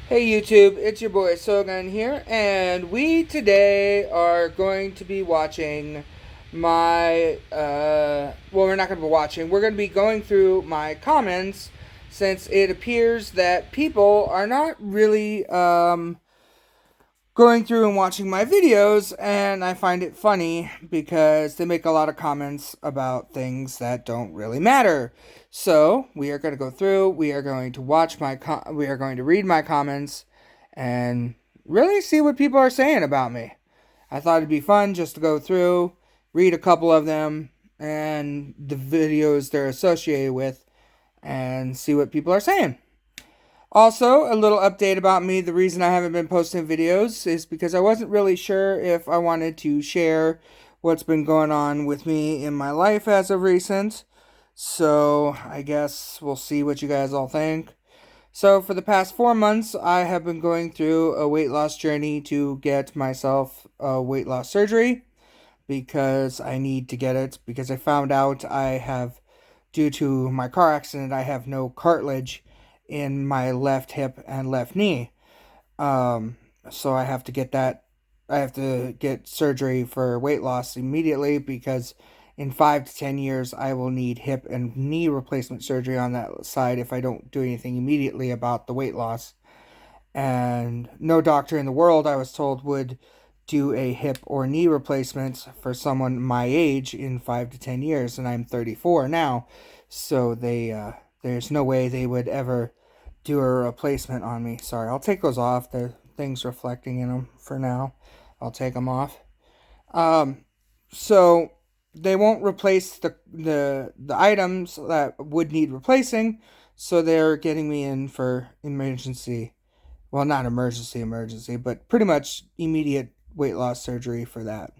Hey YouTube, it's your boy Sogan here, and we today are going to be watching we're not going to be watching, we're going to be going through my comments since it appears that people are not really, going through and watching my videos, and I find it funny because they make a lot of comments about things that don't really matter. So we are going to go through. We are going to we are going to read my comments and really see what people are saying about me. I thought it'd be fun just to go through, read a couple of them, and the videos they're associated with, and see what people are saying. Also, a little update about me. The reason I haven't been posting videos is because I wasn't really sure if I wanted to share what's been going on with me in my life as of recent. So, I guess we'll see what you guys all think. So, for the past 4 months, I have been going through a weight loss journey to get myself a weight loss surgery because I need to get it because I found out due to my car accident, I have no cartilage in my left hip and left knee. So I have to get that. I have to get surgery for weight loss immediately because in 5 to 10 years I will need hip and knee replacement surgery on that side if I don't do anything immediately about the weight loss. And no doctor in the world, I was told, would do a hip or knee replacement for someone my age in 5 to 10 years, and I'm 34 now. So there's no way they would ever do a replacement on me. Sorry, I'll take those off. The things reflecting in them for now. I'll take them off. So they won't replace the items that would need replacing. So they're getting me in for emergency, well, not emergency, but pretty much immediate weight loss surgery for that.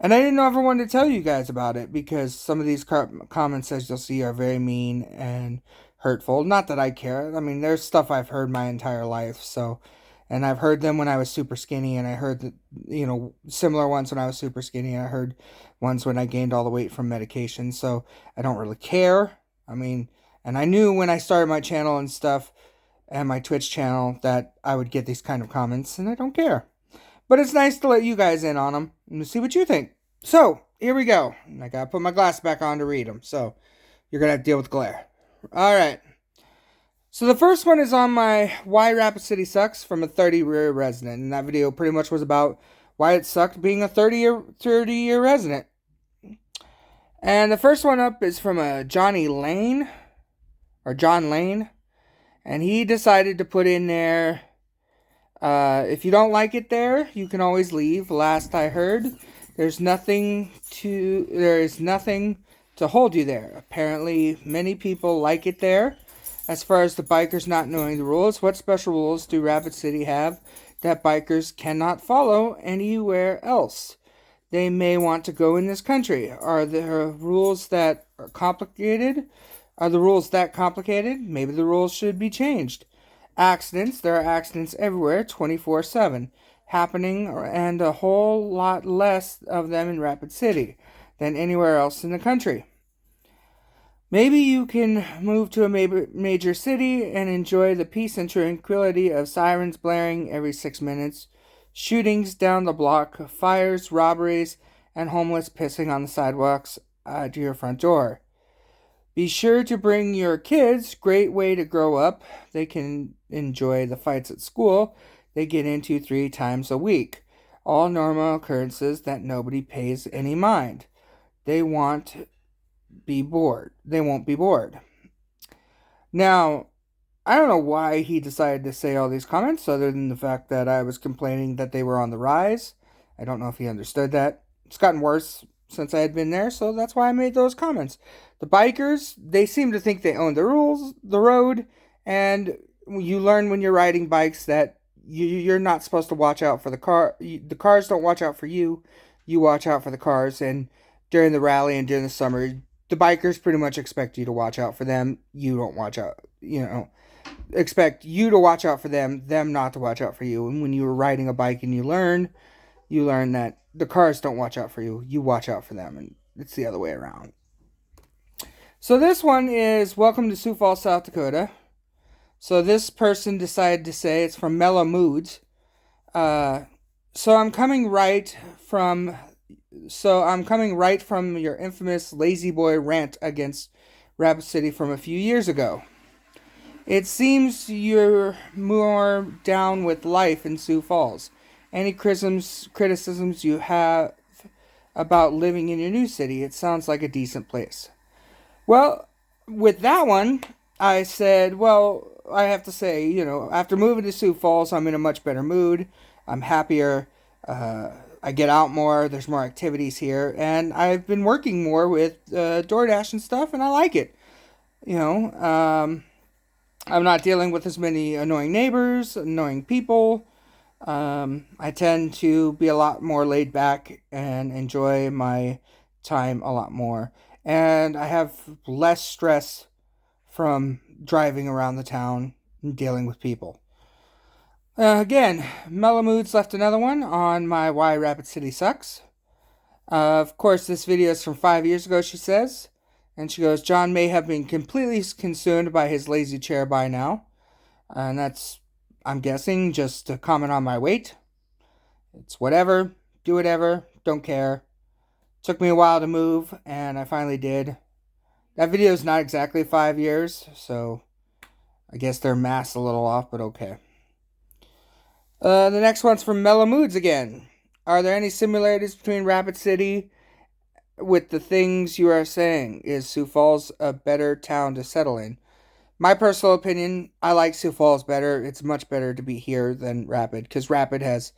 And I didn't ever want to tell you guys about it because some of these comments, as you'll see, are very mean and hurtful. Not that I care. I mean, there's stuff I've heard my entire life, so. And I've heard them when I was super skinny, and I heard that, similar ones when I was super skinny, and I heard ones when I gained all the weight from medication, so I don't really care. I mean, and I knew when I started my channel and stuff, and my Twitch channel, that I would get these kind of comments, and I don't care. But it's nice to let you guys in on them and see what you think. So, here we go. I gotta put my glass back on to read them, so you're gonna have to deal with glare. Alright. So the first one is on my Why Rapid City Sucks from a 30-year resident. And that video pretty much was about why it sucked being a 30-year resident. And the first one up is from a Johnny Lane, or John Lane. And he decided to put in there, if you don't like it there, you can always leave. Last I heard, there is nothing to hold you there. Apparently, many people like it there. As far as the bikers not knowing the rules, what special rules do Rapid City have that bikers cannot follow anywhere else? They may want to go in this country. Are there rules that are complicated? Are the rules that complicated? Maybe the rules should be changed. Accidents, there are accidents everywhere 24/7 happening, and a whole lot less of them in Rapid City than anywhere else in the country. Maybe you can move to a major city and enjoy the peace and tranquility of sirens blaring every 6 minutes, shootings down the block, fires, robberies, and homeless pissing on the sidewalks to your front door. Be sure to bring your kids. Great way to grow up. They can enjoy the fights at school they get into 3 times a week. All normal occurrences that nobody pays any mind. They won't be bored. Now, I don't know why he decided to say all these comments other than the fact that I was complaining that they were on the rise. I don't know if he understood that. It's gotten worse since I had been there, so that's why I made those comments. The bikers, they seem to think they own the rules, the road, and you learn when you're riding bikes that you're not supposed to watch out for the car. The cars don't watch out for you. You watch out for the cars, and during the rally and during the summer, the bikers pretty much expect you to watch out for them. You don't watch out, expect you to watch out for them not to watch out for you. And when you were riding a bike and you learn that the cars don't watch out for you, you watch out for them, and it's the other way around. So this one is welcome to Sioux Falls, South Dakota. So this person decided to say it's from Mellow Moods. Uh, so I'm coming right from your infamous lazy boy rant against Rapid City from a few years ago. It seems you're more down with life in Sioux Falls. Any criticisms you have about living in your new city? It sounds like a decent place. Well, with that one, I said, well, I have to say, after moving to Sioux Falls, I'm in a much better mood. I'm happier. I get out more. There's more activities here, and I've been working more with DoorDash and stuff, and I like it. You know, I'm not dealing with as many annoying neighbors, annoying people. I tend to be a lot more laid back and enjoy my time a lot more. And I have less stress from driving around the town and dealing with people. Again, Mellow Moods left another one on my Why Rapid City Sucks. Of course, this video is from 5 years ago, she says. And she goes, John may have been completely consumed by his lazy chair by now. And that's, I'm guessing, just to comment on my weight. It's whatever, do whatever, don't care. Took me a while to move, and I finally did. That video is not exactly 5 years, so I guess their math's a little off, but okay. The next one's from Mellow Moods again. Are there any similarities between Rapid City with the things you are saying? Is Sioux Falls a better town to settle in? My personal opinion, I like Sioux Falls better. It's much better to be here than Rapid, because Rapid has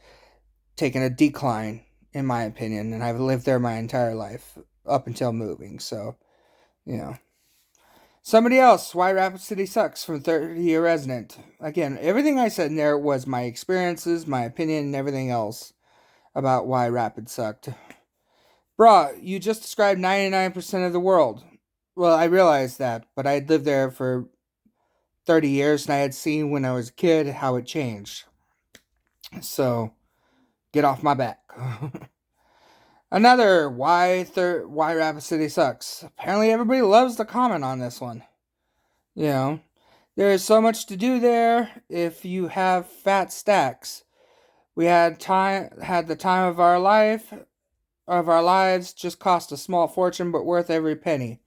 taken a decline, in my opinion, and I've lived there my entire life up until moving, so, Somebody else, Why Rapid City Sucks, from 30-year resident. Again, everything I said in there was my experiences, my opinion, and everything else about why Rapid sucked. Bruh, you just described 99% of the world. Well, I realized that, but I had lived there for 30 years, and I had seen when I was a kid how it changed. So, get off my back. Another why Rapid City sucks. Apparently everybody loves to comment on this one. There is so much to do there if you have fat stacks. We had the time of our lives, just cost a small fortune but worth every penny.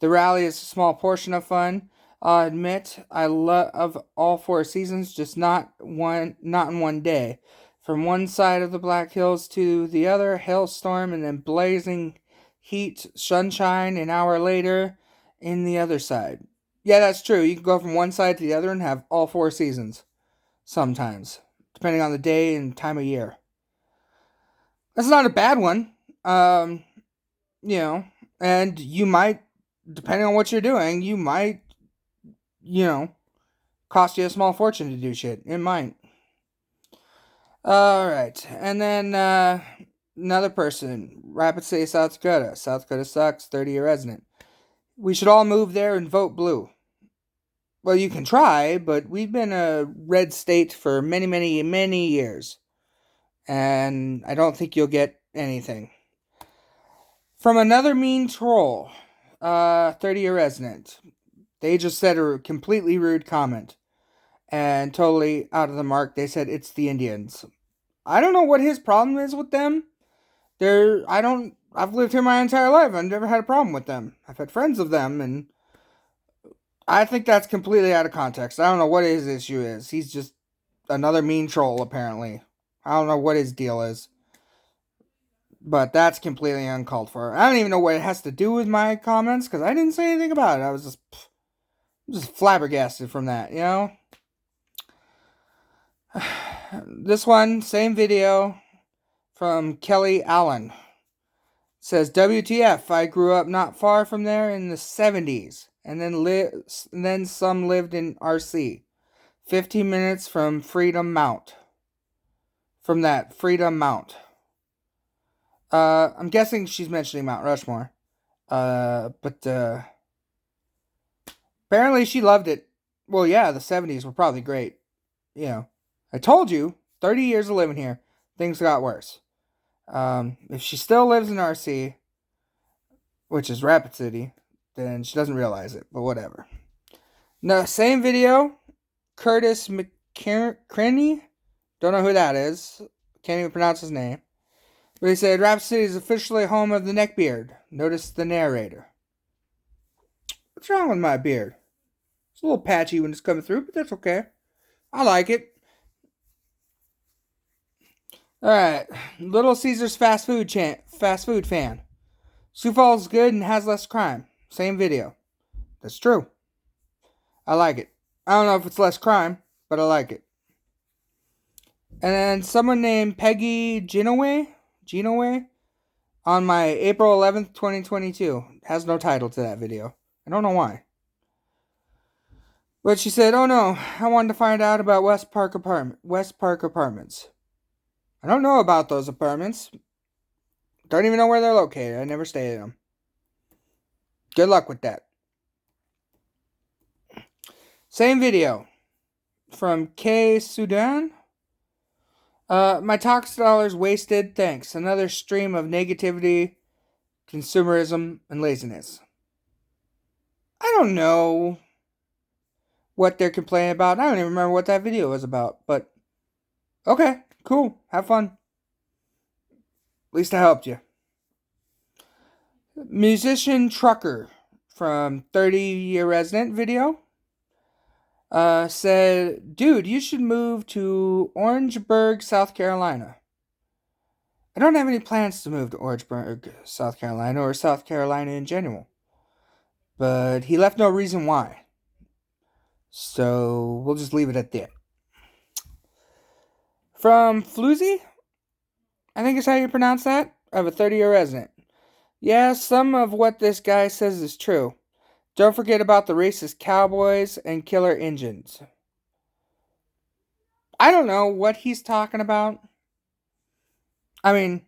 The rally is a small portion of fun. I'll admit I love all 4 seasons, just not in one day. From one side of the Black Hills to the other, hailstorm and then blazing heat, sunshine an hour later in the other side. Yeah, that's true. You can go from one side to the other and have all 4 seasons. Sometimes. Depending on the day and time of year. That's not a bad one. And you might, depending on what you're doing, you might, cost you a small fortune to do shit. It might. Alright, and then another person, Rapid City, South Dakota. South Dakota sucks, 30-year resident. We should all move there and vote blue. Well, you can try, but we've been a red state for many, many, many years. And I don't think you'll get anything. From another mean troll, 30-year resident. They just said a completely rude comment. And totally out of the mark. They said it's the Indians. I don't know what his problem is with them. I've lived here my entire life. I've never had a problem with them. I've had friends of them, and I think that's completely out of context. I don't know what his issue is. He's just another mean troll, apparently. I don't know what his deal is. But that's completely uncalled for. I don't even know what it has to do with my comments, because I didn't say anything about it. I was just flabbergasted from that, This one, same video, from Kelly Allen. Says, WTF, I grew up not far from there in the 70s, and then some lived in RC. 15 minutes from Freedom Mount. From that Freedom Mount. I'm guessing she's mentioning Mount Rushmore. But apparently she loved it. Well, yeah, the 70s were probably great. I told you, 30 years of living here, things got worse. If she still lives in RC, which is Rapid City, then she doesn't realize it, but whatever. No, same video, Curtis McCraney. Don't know who that is. Can't even pronounce his name. But he said, Rapid City is officially home of the neckbeard. Notice the narrator. What's wrong with my beard? It's a little patchy when it's coming through, but that's okay. I like it. Alright. Little Caesars fast food fan. Sioux Falls is good and has less crime. Same video. That's true. I like it. I don't know if it's less crime, but I like it. And then someone named Peggy Ginoway on my April 11th, 2022. Has no title to that video. I don't know why. But she said, oh no, I wanted to find out about West Park Apartments. I don't know about those apartments. Don't even know where they're located. I never stayed in them. Good luck with that. Same video from K. Sudan. My tax dollars wasted. Thanks. Another stream of negativity, consumerism, and laziness. I don't know what they're complaining about. I don't even remember what that video was about. But, okay, cool. Have fun. At least I helped you. Musician Trucker from 30-Year Resident video said, dude, you should move to Orangeburg, South Carolina. I don't have any plans to move to Orangeburg, South Carolina, or South Carolina in general. But he left no reason why. So we'll just leave it at that. From Floozy, I think is how you pronounce that, of a 30-year resident. Yeah, some of what this guy says is true. Don't forget about the racist cowboys and killer engines. I don't know what he's talking about. I mean,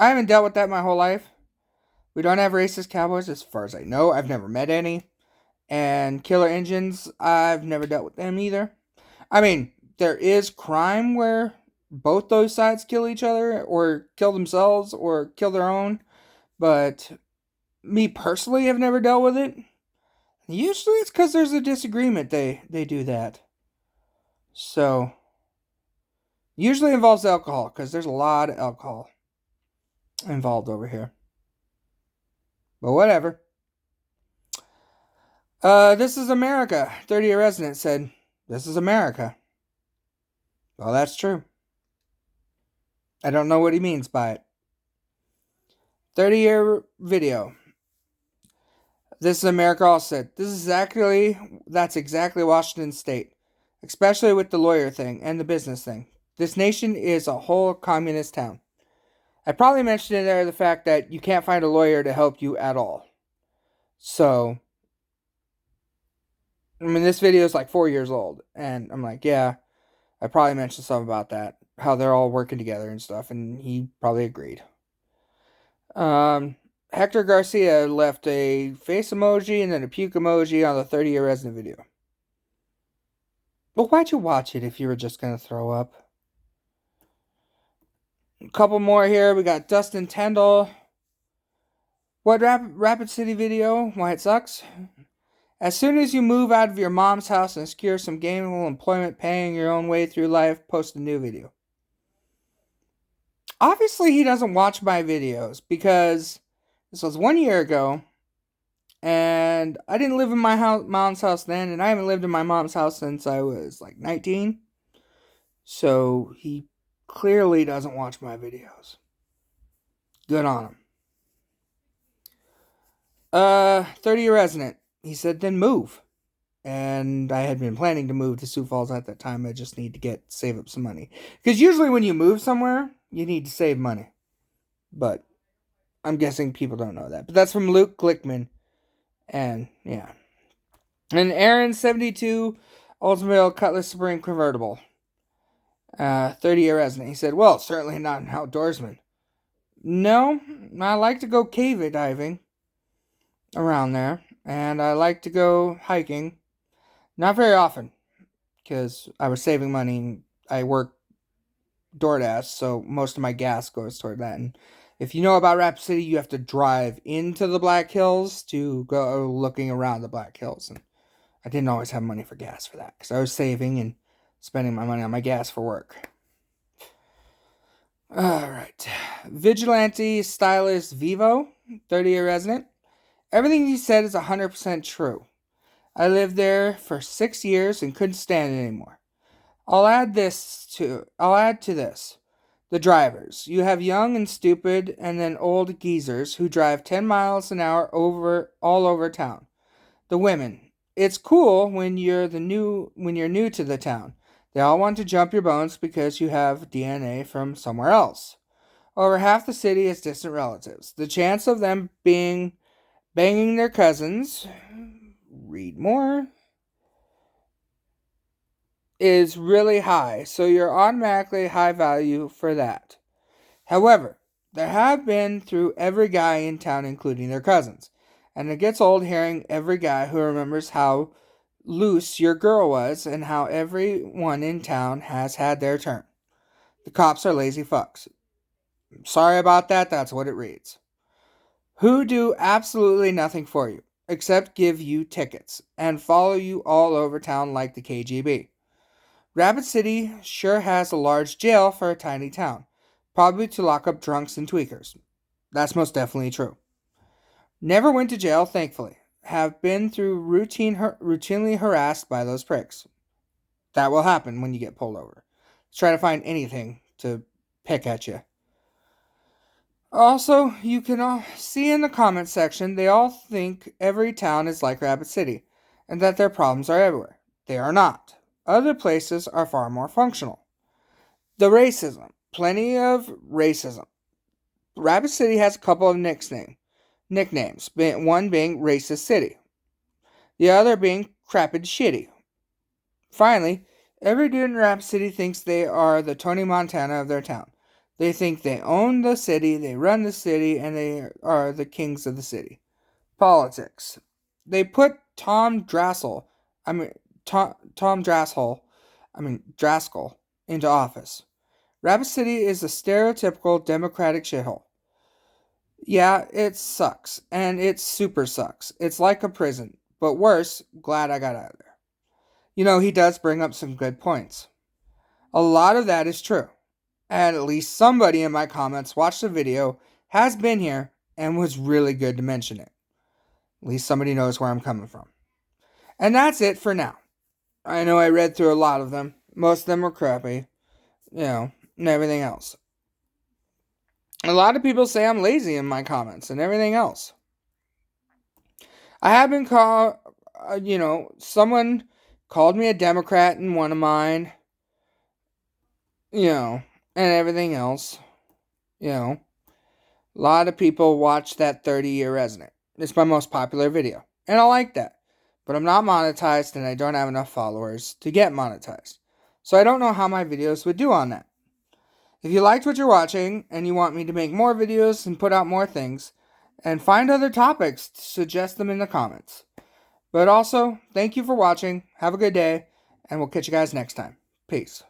I haven't dealt with that my whole life. We don't have racist cowboys as far as I know. I've never met any. And killer engines, I've never dealt with them either. I mean, there is crime where both those sides kill each other or kill themselves or kill their own. But me personally have never dealt with it. Usually it's because there's a disagreement they do that. So, usually involves alcohol because there's a lot of alcohol involved over here. But whatever. This is America. 30-year resident said, this is America. Well, that's true. I don't know what he means by it. 30-year video. This is America also said, that's exactly Washington State. Especially with the lawyer thing and the business thing. This nation is a whole communist town. I probably mentioned in there the fact that you can't find a lawyer to help you at all. So, I mean, this video is like 4 years old. And I'm like, yeah, I probably mentioned something about that. How they're all working together and stuff. And he probably agreed. Hector Garcia left a face emoji and then a puke emoji on the 30-year resident video. Well, why'd you watch it if you were just going to throw up? A couple more here. We got Dustin Tendall. What Rapid City video? Why it sucks? As soon as you move out of your mom's house and secure some gainful employment paying your own way through life, post a new video. Obviously, he doesn't watch my videos because this was 1 year ago. And I didn't live in my mom's house then, and I haven't lived in my mom's house since I was like 19. So he clearly doesn't watch my videos. Good on him. 30-year resident. He said, then move. And I had been planning to move to Sioux Falls at that time. I just need to save up some money. Because usually when you move somewhere, you need to save money. But I'm guessing people don't know that. But that's from Luke Glickman. And, yeah. And Aaron, 72, Oldsmobile Cutlass Supreme Convertible. 30-year resident. He said, well, certainly not an outdoorsman. No, I like to go cave diving around there. And I like to go hiking. Not very often. Because I was saving money. And I work DoorDash, so most of my gas goes toward that. And if you know about Rapid City, you have to drive into the Black Hills to go looking around the Black Hills. And I didn't always have money for gas for that because I was saving and spending my money on my gas for work. Alright. Vigilante Stylist Vivo, 30-year resident. Everything he said is 100% true. I lived there for 6 years and couldn't stand it anymore. I'll add to this. The drivers. You have young and stupid and then old geezers who drive 10 miles an hour all over town. The women. It's cool when you're new to the town. They all want to jump your bones because you have DNA from somewhere else. Over half the city is distant relatives. The chance of them banging their cousins, read more, is really high, so you're automatically high value for that. However, there have been through every guy in town, including their cousins, and it gets old hearing every guy who remembers how loose your girl was and how everyone in town has had their turn. The cops are lazy fucks. Sorry about that, that's what it reads. Who do absolutely nothing for you, except give you tickets and follow you all over town like the KGB. Rapid City sure has a large jail for a tiny town, probably to lock up drunks and tweakers. That's most definitely true. Never went to jail, thankfully. Have been through routinely harassed by those pricks. That will happen when you get pulled over. Try to find anything to pick at you. Also, you can all see in the comment section they all think every town is like Rapid City and that their problems are everywhere. They are not. Other places are far more functional. The racism. Plenty of racism. Rapid City has a couple of nicknames, one being Racist City, the other being Crapid Shitty. Finally, every dude in Rapid City thinks they are the Tony Montana of their town. They think they own the city, they run the city, and they are the kings of the city. Politics. They put Tom Draskell into office. Rapid City is a stereotypical Democratic shithole. Yeah, it sucks, and it super sucks. It's like a prison, but worse, glad I got out of there. You know, he does bring up some good points. A lot of that is true. And at least somebody in my comments watched the video, has been here, and was really good to mention it. At least somebody knows where I'm coming from. And that's it for now. I know I read through a lot of them. Most of them were crappy. And everything else. A lot of people say I'm lazy in my comments and everything else. I have been called, someone called me a Democrat in one of mine. And everything else. A lot of people watch that 30-year resident. It's my most popular video. And I like that. But I'm not monetized and I don't have enough followers to get monetized. So I don't know how my videos would do on that. If you liked what you're watching and you want me to make more videos and put out more things, and find other topics, suggest them in the comments. But also, thank you for watching. Have a good day, and we'll catch you guys next time. Peace.